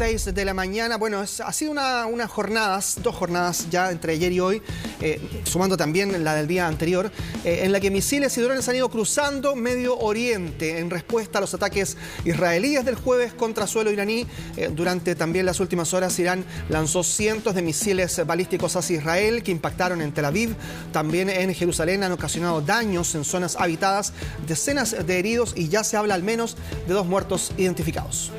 6 de la mañana. Bueno, ha sido dos jornadas ya entre ayer y hoy, sumando también la del día anterior, en la que misiles y drones han ido cruzando Medio Oriente en respuesta a los ataques israelíes del jueves contra suelo iraní. Durante también las últimas horas, Irán lanzó cientos de misiles balísticos hacia Israel que impactaron en Tel Aviv, también en Jerusalén, han ocasionado daños en zonas habitadas, decenas de heridos y ya se habla al menos de 2 muertos identificados.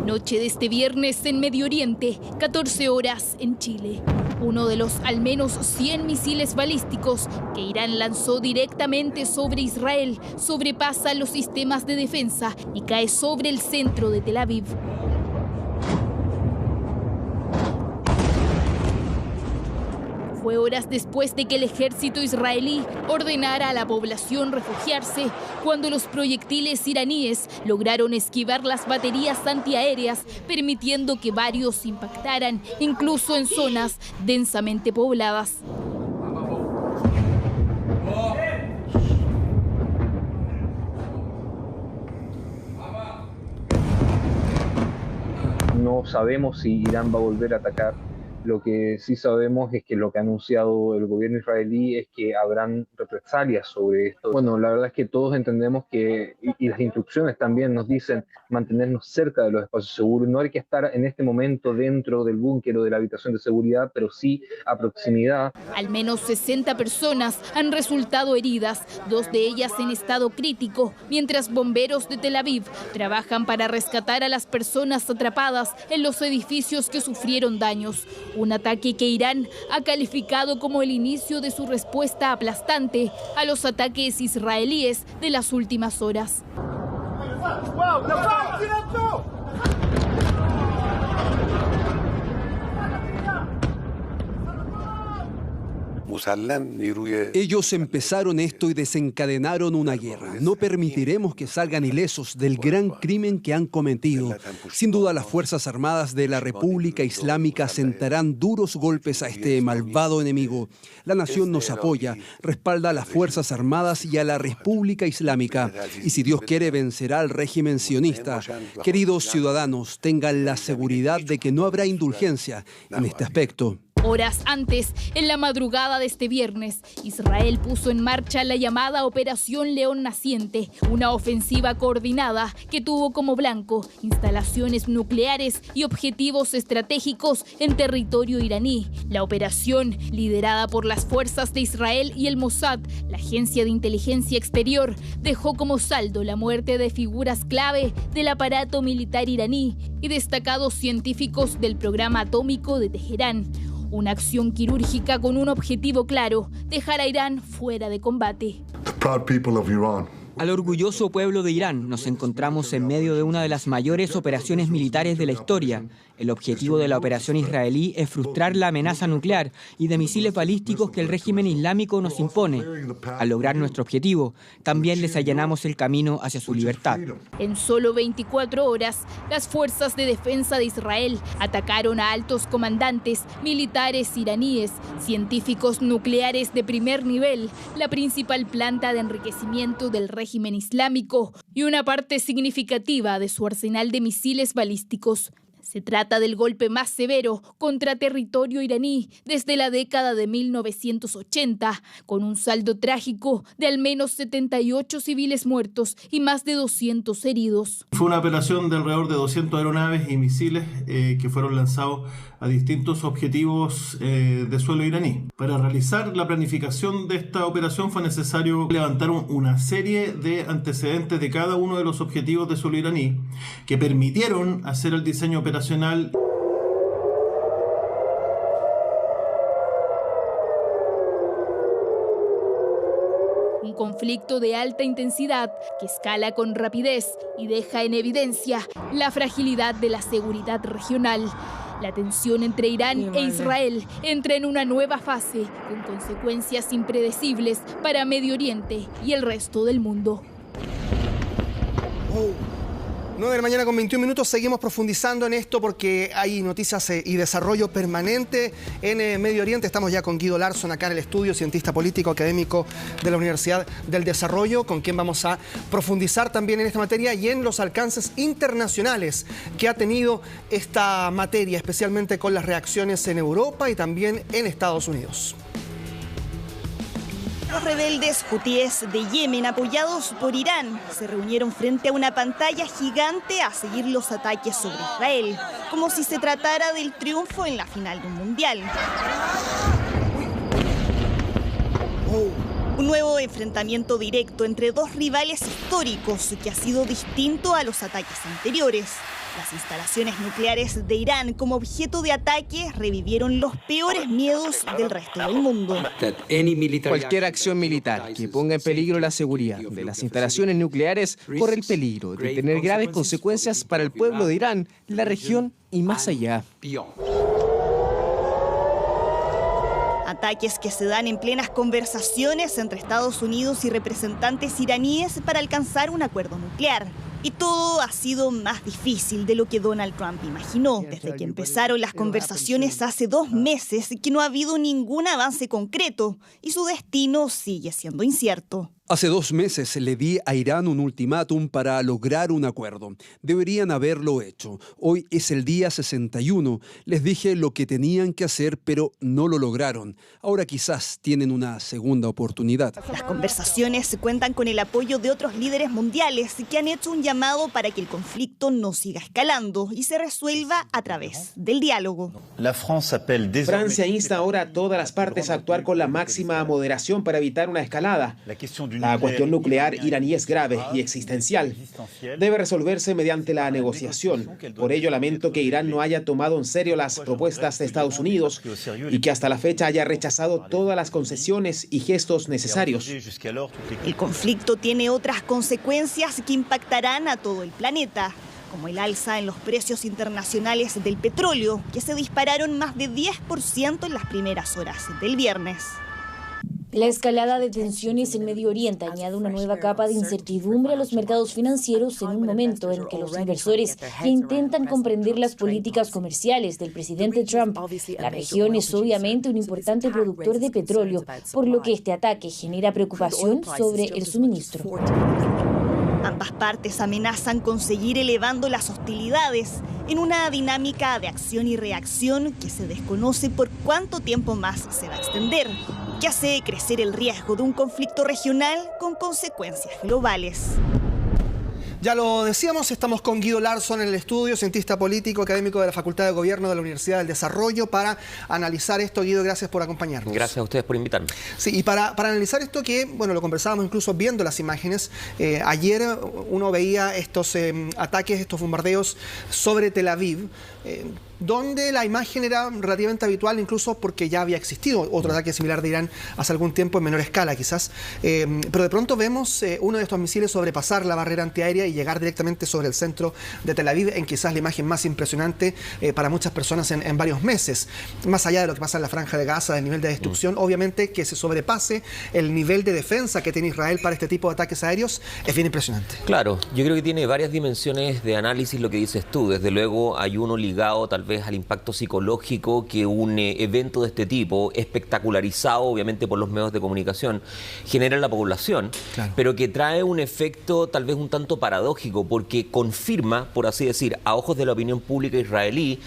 Noche de este viernes en Medio Oriente, 14 horas en Chile. Uno de los al menos 100 misiles balísticos que Irán lanzó directamente sobre Israel sobrepasa los sistemas de defensa y cae sobre el centro de Tel Aviv. Fue horas después de que el ejército israelí ordenara a la población refugiarse, cuando los proyectiles iraníes lograron esquivar las baterías antiaéreas, permitiendo que varios impactaran, incluso en zonas densamente pobladas. No sabemos si Irán va a volver a atacar. Lo que sí sabemos es que lo que ha anunciado el gobierno israelí es que habrán represalias sobre esto. Bueno, la verdad es que todos entendemos que, y las instrucciones también nos dicen, mantenernos cerca de los espacios seguros. No hay que estar en este momento dentro del búnker o de la habitación de seguridad, pero sí a proximidad. Al menos 60 personas han resultado heridas, 2 de ellas en estado crítico, mientras bomberos de Tel Aviv trabajan para rescatar a las personas atrapadas en los edificios que sufrieron daños. Un ataque que Irán ha calificado como el inicio de su respuesta aplastante a los ataques israelíes de las últimas horas. Ellos empezaron esto y desencadenaron una guerra. No permitiremos que salgan ilesos del gran crimen que han cometido. Sin duda, las Fuerzas Armadas de la República Islámica sentarán duros golpes a este malvado enemigo. La nación nos apoya, respalda a las Fuerzas Armadas y a la República Islámica. Y si Dios quiere, vencerá al régimen sionista. Queridos ciudadanos, tengan la seguridad de que no habrá indulgencia en este aspecto. Horas antes, en la madrugada de este viernes, Israel puso en marcha la llamada Operación León Naciente, una ofensiva coordinada que tuvo como blanco instalaciones nucleares y objetivos estratégicos en territorio iraní. La operación, liderada por las fuerzas de Israel y el Mossad, la agencia de inteligencia exterior, dejó como saldo la muerte de figuras clave del aparato militar iraní y destacados científicos del programa atómico de Teherán. Una acción quirúrgica con un objetivo claro: dejar a Irán fuera de combate. Al orgulloso pueblo de Irán, nos encontramos en medio de una de las mayores operaciones militares de la historia. El objetivo de la operación israelí es frustrar la amenaza nuclear y de misiles balísticos que el régimen islámico nos impone. Al lograr nuestro objetivo, también les allanamos el camino hacia su libertad. En solo 24 horas, las fuerzas de defensa de Israel atacaron a altos comandantes, militares iraníes, científicos nucleares de primer nivel, la principal planta de enriquecimiento del régimen islámico y una parte significativa de su arsenal de misiles balísticos. Se trata del golpe más severo contra territorio iraní desde la década de 1980, con un saldo trágico de al menos 78 civiles muertos y más de 200 heridos. Fue una operación de alrededor de 200 aeronaves y misiles que fueron lanzados a distintos objetivos de suelo iraní. Para realizar la planificación de esta operación fue necesario levantar una serie de antecedentes de cada uno de los objetivos de suelo iraní que permitieron hacer el diseño operacional. Un conflicto de alta intensidad que escala con rapidez y deja en evidencia la fragilidad de la seguridad regional. La tensión entre Irán e Israel entra en una nueva fase con consecuencias impredecibles para Medio Oriente y el resto del mundo. 9 de la mañana con 21 minutos, seguimos profundizando en esto porque hay noticias y desarrollo permanente en Medio Oriente. Estamos ya con Guido Larsson acá en el estudio, cientista político, académico de la Universidad del Desarrollo, con quien vamos a profundizar también en esta materia y en los alcances internacionales que ha tenido esta materia, especialmente con las reacciones en Europa y también en Estados Unidos. Los rebeldes hutíes de Yemen, apoyados por Irán, se reunieron frente a una pantalla gigante a seguir los ataques sobre Israel, como si se tratara del triunfo en la final de un mundial. Un nuevo enfrentamiento directo entre dos rivales históricos que ha sido distinto a los ataques anteriores. Las instalaciones nucleares de Irán como objeto de ataque revivieron los peores miedos del resto del mundo. Cualquier acción militar que ponga en peligro la seguridad de las instalaciones nucleares corre el peligro de tener graves consecuencias para el pueblo de Irán, la región y más allá. Ataques que se dan en plenas conversaciones entre Estados Unidos y representantes iraníes para alcanzar un acuerdo nuclear. Y todo ha sido más difícil de lo que Donald Trump imaginó. Desde que empezaron las conversaciones hace 2 meses, que no ha habido ningún avance concreto y su destino sigue siendo incierto. Hace 2 meses le di a Irán un ultimátum para lograr un acuerdo. Deberían haberlo hecho. Hoy es el día 61. Les dije lo que tenían que hacer, pero no lo lograron. Ahora quizás tienen una segunda oportunidad. Las conversaciones cuentan con el apoyo de otros líderes mundiales que han hecho un llamado para que el conflicto no siga escalando y se resuelva a través del diálogo. Francia insta ahora a todas las partes a actuar con la máxima moderación para evitar una escalada. La cuestión nuclear iraní es grave y existencial. Debe resolverse mediante la negociación. Por ello lamento que Irán no haya tomado en serio las propuestas de Estados Unidos y que hasta la fecha haya rechazado todas las concesiones y gestos necesarios. El conflicto tiene otras consecuencias que impactarán a todo el planeta, como el alza en los precios internacionales del petróleo, que se dispararon más de 10% en las primeras horas del viernes. La escalada de tensiones en Medio Oriente añade una nueva capa de incertidumbre a los mercados financieros en un momento en que los inversores intentan comprender las políticas comerciales del presidente Trump. La región es obviamente un importante productor de petróleo, por lo que este ataque genera preocupación sobre el suministro. Ambas partes amenazan con seguir elevando las hostilidades en una dinámica de acción y reacción que se desconoce por cuánto tiempo más se va a extender, que hace crecer el riesgo de un conflicto regional con consecuencias globales. Ya lo decíamos, estamos con Guido Larsson en el estudio, cientista político, académico de la Facultad de Gobierno de la Universidad del Desarrollo, para analizar esto. Guido, gracias por acompañarnos. Gracias a ustedes por invitarme. Sí, y para analizar esto que, bueno, lo conversábamos incluso viendo las imágenes. Ayer uno veía estos ataques, estos bombardeos sobre Tel Aviv, donde la imagen era relativamente habitual, incluso porque ya había existido otro ataque similar de Irán hace algún tiempo, en menor escala quizás. Pero de pronto vemos uno de estos misiles sobrepasar la barrera antiaérea y llegar directamente sobre el centro de Tel Aviv, en quizás la imagen más impresionante para muchas personas en varios meses. Más allá de lo que pasa en la Franja de Gaza, del nivel de destrucción, obviamente que se sobrepase el nivel de defensa que tiene Israel para este tipo de ataques aéreos es bien impresionante. Claro, yo creo que tiene varias dimensiones de análisis lo que dices tú. Desde luego hay uno ligado tal vez al impacto psicológico que un evento de este tipo, espectacularizado obviamente por los medios de comunicación, genera en la población, claro, pero que trae un efecto tal vez un tanto paradójico, porque confirma, por así decir, a ojos de la opinión pública israelí,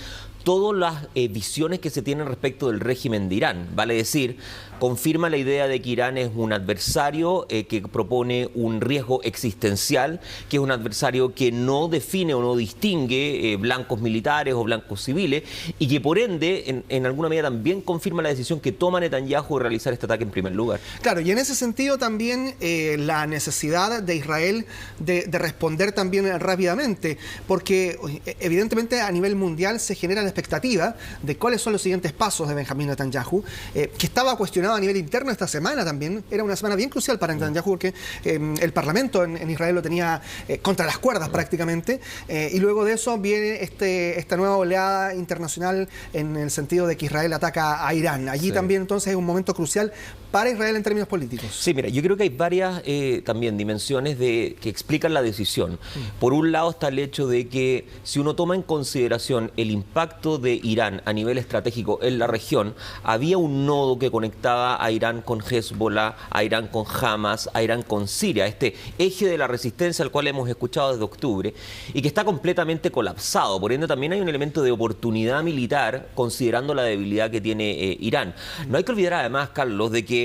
todas las visiones que se tienen respecto del régimen de Irán. Vale decir, confirma la idea de que Irán es un adversario que propone un riesgo existencial, que es un adversario que no define o no distingue blancos militares o blancos civiles, y que por ende, en alguna medida también confirma la decisión que toma Netanyahu de realizar este ataque en primer lugar. Claro, y en ese sentido también la necesidad de Israel de responder también rápidamente, porque evidentemente a nivel mundial se genera la expectativa de cuáles son los siguientes pasos de Benjamín Netanyahu, que estaba cuestionado a nivel interno esta semana también. Era una semana bien crucial para Netanyahu porque el Parlamento en Israel lo tenía contra las cuerdas prácticamente, y luego de eso viene esta nueva oleada internacional en el sentido de que Israel ataca a Irán. Allí también entonces es un momento crucial para Israel en términos políticos? Sí, mira, yo creo que hay varias también dimensiones que explican la decisión. Por un lado está el hecho de que si uno toma en consideración el impacto de Irán a nivel estratégico en la región, había un nodo que conectaba a Irán con Hezbollah, a Irán con Hamas, a Irán con Siria, este eje de la resistencia al cual hemos escuchado desde octubre y que está completamente colapsado. Por ende, también hay un elemento de oportunidad militar considerando la debilidad que tiene Irán. No hay que olvidar además, Carlos, de que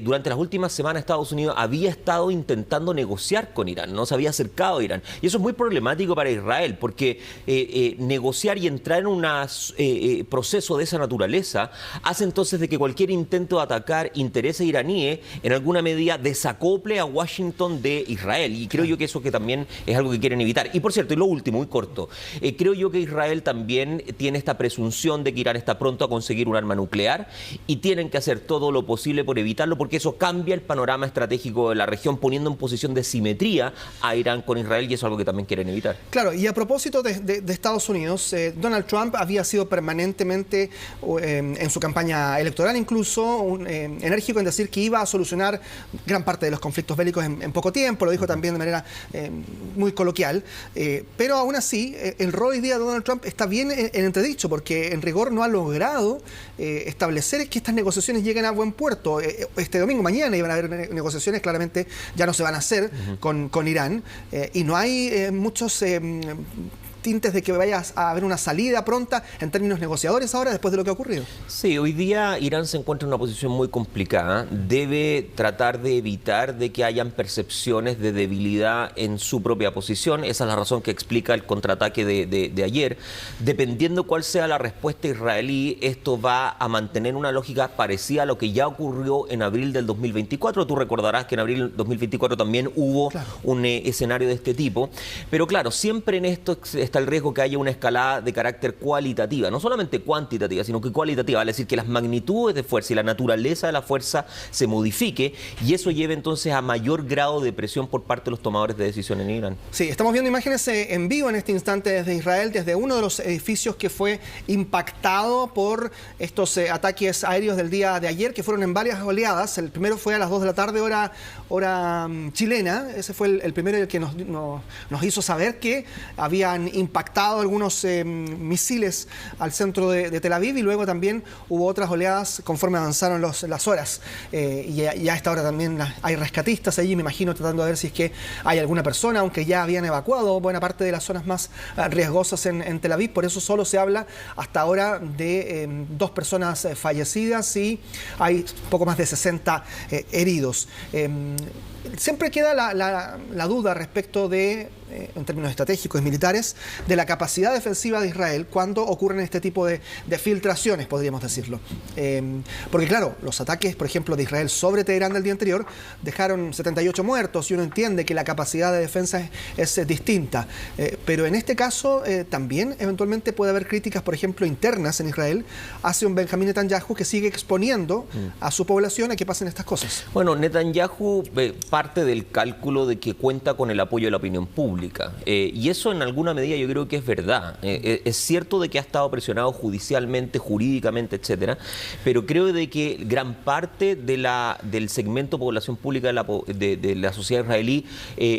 durante las últimas semanas Estados Unidos había estado intentando negociar con Irán, no se había acercado a Irán. Y eso es muy problemático para Israel, porque negociar y entrar en un proceso de esa naturaleza hace entonces de que cualquier intento de atacar intereses iraníes en alguna medida desacople a Washington de Israel. Y creo yo que eso que también es algo que quieren evitar. Y por cierto, y lo último, muy corto, creo yo que Israel también tiene esta presunción de que Irán está pronto a conseguir un arma nuclear y tienen que hacer todo lo posible por evitarlo, porque eso cambia el panorama estratégico de la región, poniendo en posición de simetría a Irán con Israel, y eso es algo que también quieren evitar. Claro, y a propósito de Estados Unidos, Donald Trump había sido permanentemente, en su campaña electoral incluso, enérgico en decir que iba a solucionar gran parte de los conflictos bélicos en poco tiempo, lo dijo también de manera muy coloquial, pero aún así el rol hoy día de Donald Trump está bien en entredicho, porque en rigor no ha logrado establecer que estas negociaciones lleguen a buen puerto. Este domingo, mañana, iban a haber negociaciones, claramente ya no se van a hacer con Irán, y no hay muchos tintes de que vaya a haber una salida pronta en términos negociadores ahora, después de lo que ha ocurrido. Sí, hoy día Irán se encuentra en una posición muy complicada. Debe tratar de evitar de que hayan percepciones de debilidad en su propia posición. Esa es la razón que explica el contraataque de ayer. Dependiendo cuál sea la respuesta israelí, esto va a mantener una lógica parecida a lo que ya ocurrió en abril del 2024. Tú recordarás que en abril del 2024 también hubo un escenario de este tipo. Pero claro, siempre en esto está el riesgo que haya una escalada de carácter cualitativa, no solamente cuantitativa, sino que cualitativa, es decir, que las magnitudes de fuerza y la naturaleza de la fuerza se modifique, y eso lleve entonces a mayor grado de presión por parte de los tomadores de decisión en Irán. Sí, estamos viendo imágenes en vivo en este instante desde Israel, desde uno de los edificios que fue impactado por estos ataques aéreos del día de ayer, que fueron en varias oleadas. El primero fue a las 2 de la tarde, hora chilena. Ese fue el primero el que nos hizo saber que habían impactado algunos misiles al centro de Tel Aviv, y luego también hubo otras oleadas conforme avanzaron las horas. Y a esta hora también hay rescatistas allí, me imagino, tratando de ver si es que hay alguna persona, aunque ya habían evacuado buena parte de las zonas más riesgosas en Tel Aviv. Por eso solo se habla hasta ahora de 2 personas fallecidas y hay poco más de 60 heridos. Siempre queda la duda respecto de, en términos estratégicos y militares, de la capacidad defensiva de Israel cuando ocurren este tipo de filtraciones, podríamos decirlo. Porque claro, los ataques, por ejemplo, de Israel sobre Teherán del día anterior dejaron 78 muertos, y uno entiende que la capacidad de defensa es distinta. Pero en este caso también eventualmente puede haber críticas, por ejemplo, internas en Israel hacia un Benjamín Netanyahu que sigue exponiendo a su población a que pasen estas cosas. Bueno, Netanyahu parte del cálculo de que cuenta con el apoyo de la opinión pública. Y eso en alguna medida yo creo que es verdad. Es cierto de que ha estado presionado judicialmente, jurídicamente, etcétera, pero creo de que gran parte del segmento de población pública de la sociedad israelí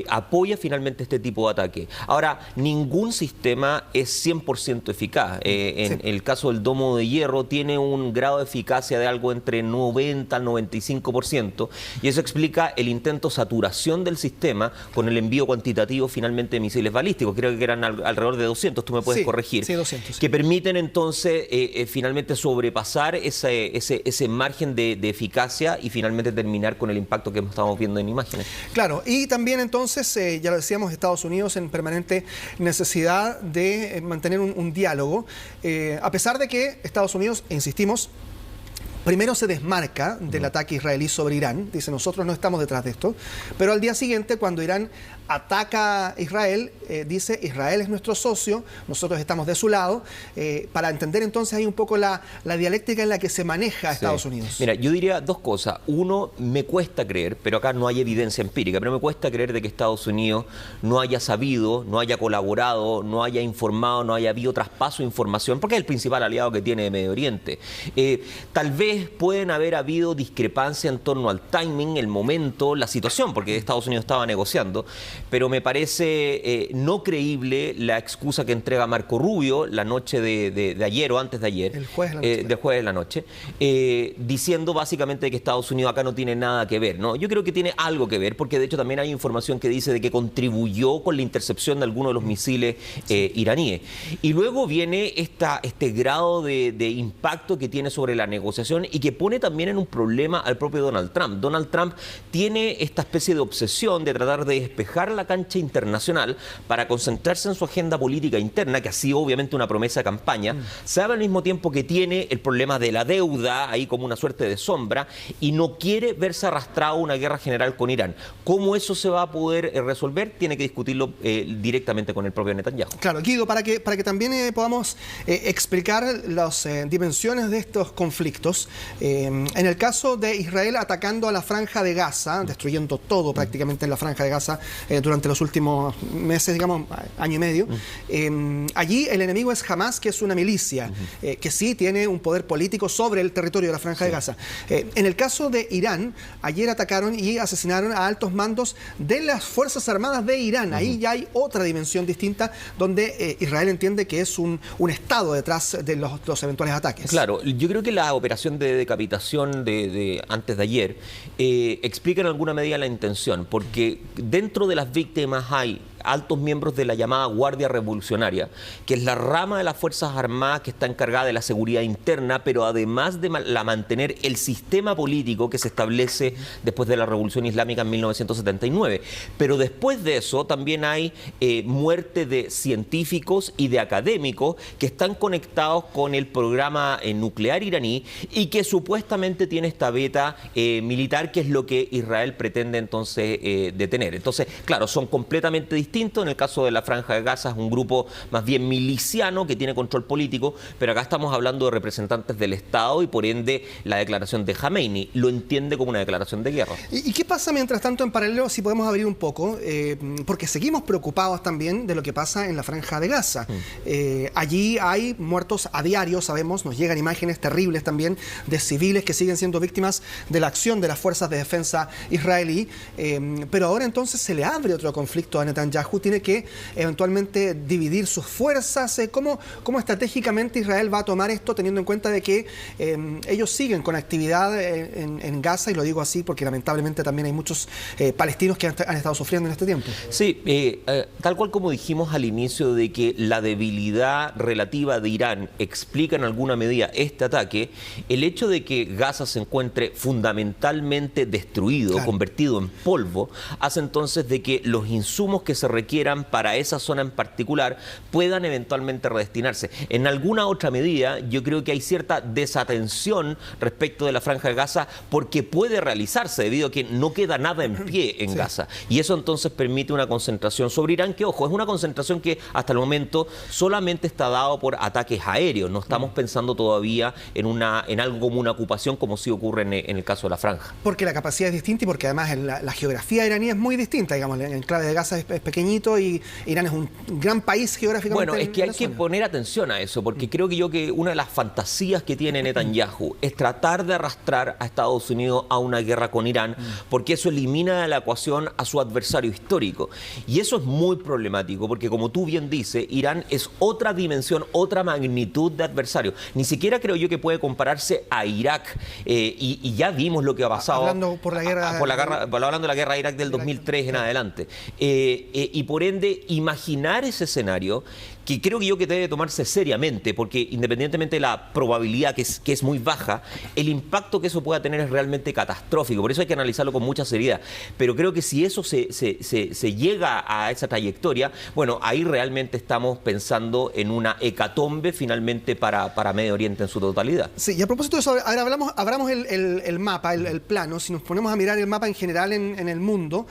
apoya finalmente este tipo de ataque. Ahora, ningún sistema es 100% eficaz. En el caso del domo de hierro tiene un grado de eficacia de algo entre 90 al 95%, y eso explica el intento saturación del sistema con el envío cuantitativo finalmente de misiles balísticos. Creo que eran alrededor de 200, tú me puedes corregir. Sí, 200. Que permiten entonces finalmente sobrepasar ese margen de eficacia y finalmente terminar con el impacto que estamos viendo en imágenes. Claro, y también entonces, ya lo decíamos, Estados Unidos en permanente necesidad de mantener un diálogo, a pesar de que Estados Unidos, insistimos, primero se desmarca del ataque israelí sobre Irán, dice nosotros no estamos detrás de esto, pero al día siguiente, cuando Irán ataca a Israel, dice Israel es nuestro socio, nosotros estamos de su lado, para entender entonces hay un poco la dialéctica en la que se maneja Estados Unidos. Mira, yo diría dos cosas. Uno, me cuesta creer, pero acá no hay evidencia empírica, pero me cuesta creer de que Estados Unidos no haya sabido, no haya colaborado, no haya informado, no haya habido traspaso de información, porque es el principal aliado que tiene de Medio Oriente. Tal vez pueden haber habido discrepancia en torno al timing, el momento, la situación, porque Estados Unidos estaba negociando, pero me parece no creíble la excusa que entrega Marco Rubio la noche de ayer o antes de ayer, del jueves de la noche, diciendo básicamente que Estados Unidos acá no tiene nada que ver, ¿no? Yo creo que tiene algo que ver, porque de hecho también hay información que dice de que contribuyó con la intercepción de algunos de los misiles iraníes. Y luego viene este grado de impacto que tiene sobre la negociación y que pone también en un problema al propio Donald Trump. Donald Trump tiene esta especie de obsesión de tratar de despejar la cancha internacional para concentrarse en su agenda política interna, que ha sido obviamente una promesa de campaña. Sabe al mismo tiempo que tiene el problema de la deuda ahí como una suerte de sombra y no quiere verse arrastrado a una guerra general con Irán. ¿Cómo eso se va a poder resolver? Tiene que discutirlo directamente con el propio Netanyahu. Claro, Guido, para que también podamos explicar las dimensiones de estos conflictos. En el caso de Israel atacando a la Franja de Gaza, destruyendo todo prácticamente en la Franja de Gaza durante los últimos meses, digamos, año y medio, allí el enemigo es Hamas, que es una milicia, que sí tiene un poder político sobre el territorio de la Franja de Gaza. En el caso de Irán, ayer atacaron y asesinaron a altos mandos de las Fuerzas Armadas de Irán. Ahí ya hay otra dimensión distinta donde Israel entiende que es un Estado detrás de los eventuales ataques. Claro, yo creo que la operación de decapitación de antes de ayer explica en alguna medida la intención, porque dentro de las víctimas hay altos miembros de la llamada Guardia Revolucionaria, que es la rama de las Fuerzas Armadas que está encargada de la seguridad interna, pero además de mantener el sistema político que se establece después de la Revolución Islámica en 1979. Pero después de eso también hay muerte de científicos y de académicos que están conectados con el programa nuclear iraní y que supuestamente tiene esta beta militar, que es lo que Israel pretende entonces detener. Entonces, claro, son completamente distintos. En el caso de la Franja de Gaza es un grupo más bien miliciano que tiene control político, pero acá estamos hablando de representantes del Estado y por ende la declaración de Khamenei lo entiende como una declaración de guerra. ¿Y qué pasa mientras tanto en paralelo, si podemos abrir un poco? Porque seguimos preocupados también de lo que pasa en la Franja de Gaza. Allí hay muertos a diario, sabemos, nos llegan imágenes terribles también de civiles que siguen siendo víctimas de la acción de las fuerzas de defensa israelí, pero ahora entonces se le abre otro conflicto a Netanyahu. Tiene que eventualmente dividir sus fuerzas. ¿Cómo estratégicamente Israel va a tomar esto, teniendo en cuenta de que ellos siguen con actividad en Gaza? Y lo digo así porque lamentablemente también hay muchos palestinos que han estado sufriendo en este tiempo. Sí, tal cual como dijimos al inicio de que la debilidad relativa de Irán explica en alguna medida este ataque, el hecho de que Gaza se encuentre fundamentalmente destruido, convertido en polvo, hace entonces de que los insumos que se requieran para esa zona en particular puedan eventualmente redestinarse. En alguna otra medida, yo creo que hay cierta desatención respecto de la Franja de Gaza porque puede realizarse debido a que no queda nada en pie en Gaza. Y eso entonces permite una concentración sobre Irán, que ojo, es una concentración que hasta el momento solamente está dado por ataques aéreos. No estamos pensando todavía en algo como una ocupación como sí ocurre en el caso de la Franja. Porque la capacidad es distinta y porque además la geografía iraní es muy distinta, digamos, el enclave de Gaza es pequeñito y Irán es un gran país geográficamente. Bueno, es que hay que poner atención a eso, porque creo que una de las fantasías que tiene Netanyahu es tratar de arrastrar a Estados Unidos a una guerra con Irán, porque eso elimina de la ecuación a su adversario histórico. Y eso es muy problemático, porque como tú bien dices, Irán es otra dimensión, otra magnitud de adversario. Ni siquiera creo yo que puede compararse a Irak, y ya vimos lo que ha pasado. Hablando por la guerra... hablando de la guerra de Irak del 2003 en adelante. y por ende imaginar ese escenario que creo que debe tomarse seriamente, porque independientemente de la probabilidad que es muy baja, el impacto que eso pueda tener es realmente catastrófico. Por eso hay que analizarlo con mucha seriedad. Pero creo que si eso se llega a esa trayectoria, bueno, ahí realmente estamos pensando en una hecatombe finalmente para Medio Oriente en su totalidad. Sí, y a propósito de eso, ahora abramos el mapa, el plano. Si nos ponemos a mirar el mapa en general en el mundo,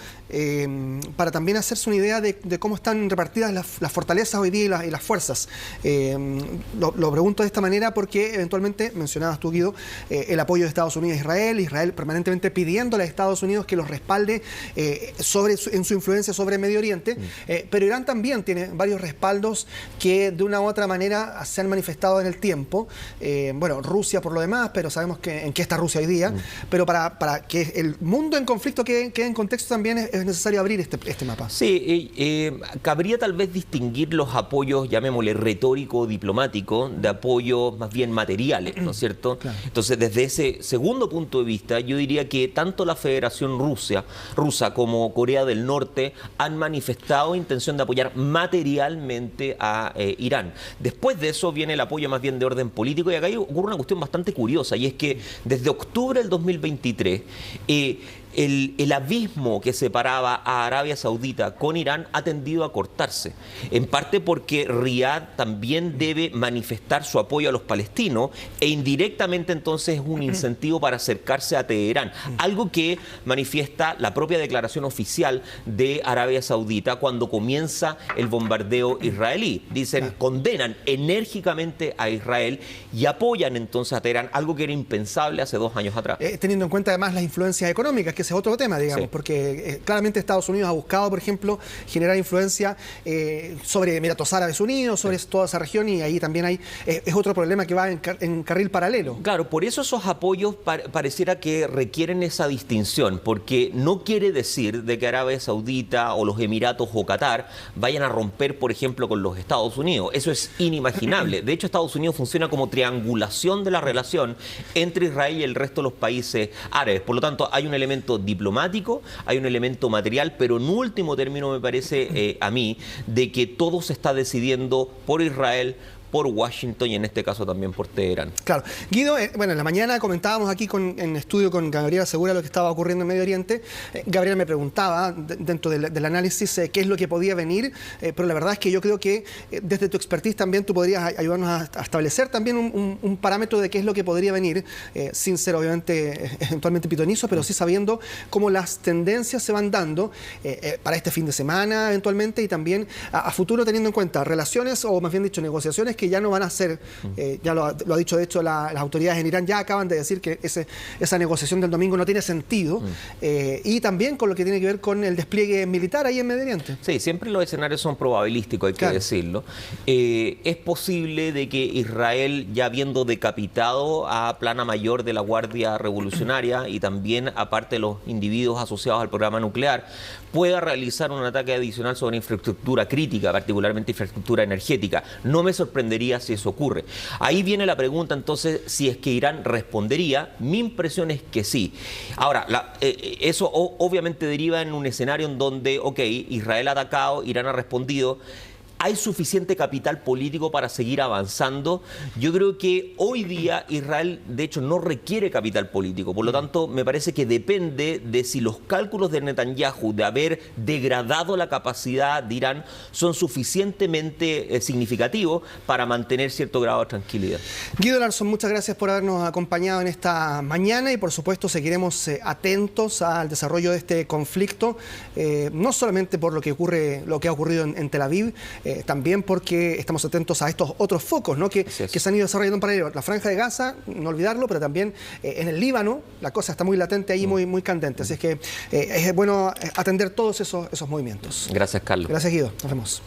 para también hacerse una idea de cómo están repartidas las fortalezas hoy día y las fuerzas. Lo pregunto de esta manera porque eventualmente, mencionabas tú, Guido, el apoyo de Estados Unidos a Israel permanentemente pidiéndole a Estados Unidos que los respalde en su influencia sobre Medio Oriente, pero Irán también tiene varios respaldos que de una u otra manera se han manifestado en el tiempo. Bueno, Rusia por lo demás, pero sabemos en qué está Rusia hoy día, pero para que el mundo en conflicto quede en contexto también es necesario abrir este mapa. Sí, cabría tal vez distinguir los apoyos, llamémosle retórico, diplomático, de apoyos más bien materiales, ¿no es cierto? Claro. Entonces, desde ese segundo punto de vista, yo diría que tanto la Federación Rusa como Corea del Norte han manifestado intención de apoyar materialmente a Irán. Después de eso viene el apoyo más bien de orden político, y acá ocurre una cuestión bastante curiosa, y es que desde octubre del 2023, el abismo que separaba a Arabia Saudita con Irán ha tendido a cortarse, en parte porque Riad también debe manifestar su apoyo a los palestinos e indirectamente entonces es un incentivo para acercarse a Teherán, algo que manifiesta la propia declaración oficial de Arabia Saudita cuando comienza el bombardeo israelí. Dicen, condenan enérgicamente a Israel y apoyan entonces a Teherán, algo que era impensable hace 2 años atrás. Teniendo en cuenta además las influencias económicas, que ese es otro tema, digamos, sí. Porque claramente Estados Unidos ha buscado, por ejemplo, generar influencia sobre Emiratos Árabes Unidos, sobre toda esa región, y ahí también es otro problema que va en carril paralelo. Claro, por eso esos apoyos pareciera que requieren esa distinción, porque no quiere decir de que Arabia Saudita o los Emiratos o Qatar vayan a romper, por ejemplo, con los Estados Unidos. Eso es inimaginable. De hecho, Estados Unidos funciona como triangulación de la relación entre Israel y el resto de los países árabes. Por lo tanto, hay un elemento diplomático, hay un elemento material, pero en último término me parece a mí de que todo se está decidiendo por Israel, por Washington y en este caso también por Teherán. Claro. Guido, bueno, en la mañana comentábamos aquí en estudio con Gabriela Segura lo que estaba ocurriendo en Medio Oriente. Gabriela me preguntaba dentro del análisis qué es lo que podía venir, pero la verdad es que yo creo que desde tu expertise también tú podrías ayudarnos a establecer también un parámetro de qué es lo que podría venir, sin ser obviamente eventualmente pitonizo, pero sí sabiendo cómo las tendencias se van dando para este fin de semana eventualmente y también a futuro, teniendo en cuenta relaciones o más bien dicho negociaciones que ya no van a ser, ya lo ha dicho de hecho las autoridades en Irán, ya acaban de decir que esa negociación del domingo no tiene sentido, y también con lo que tiene que ver con el despliegue militar ahí en Medio Oriente. Sí, siempre los escenarios son probabilísticos, hay que decirlo. Es posible de que Israel, ya habiendo decapitado a plana mayor de la Guardia Revolucionaria y también aparte de los individuos asociados al programa nuclear, pueda realizar un ataque adicional sobre infraestructura crítica, particularmente infraestructura energética. No me sorprendería si eso ocurre. Ahí viene la pregunta entonces si es que Irán respondería. Mi impresión es que sí. Ahora, eso obviamente deriva en un escenario en donde, Israel ha atacado, Irán ha respondido. ¿Hay suficiente capital político para seguir avanzando? Yo creo que hoy día Israel, de hecho, no requiere capital político. Por lo tanto, me parece que depende de si los cálculos de Netanyahu de haber degradado la capacidad de Irán son suficientemente significativos para mantener cierto grado de tranquilidad. Guido Larsson, muchas gracias por habernos acompañado en esta mañana y, por supuesto, seguiremos atentos al desarrollo de este conflicto, no solamente por lo que ha ocurrido en Tel Aviv, también porque estamos atentos a estos otros focos, ¿no? que se han ido desarrollando en paralelo. La Franja de Gaza, no olvidarlo, pero también en el Líbano la cosa está muy latente ahí, muy candente. Así es que es bueno atender todos esos movimientos. Gracias, Carlos. Gracias, Guido. Nos vemos.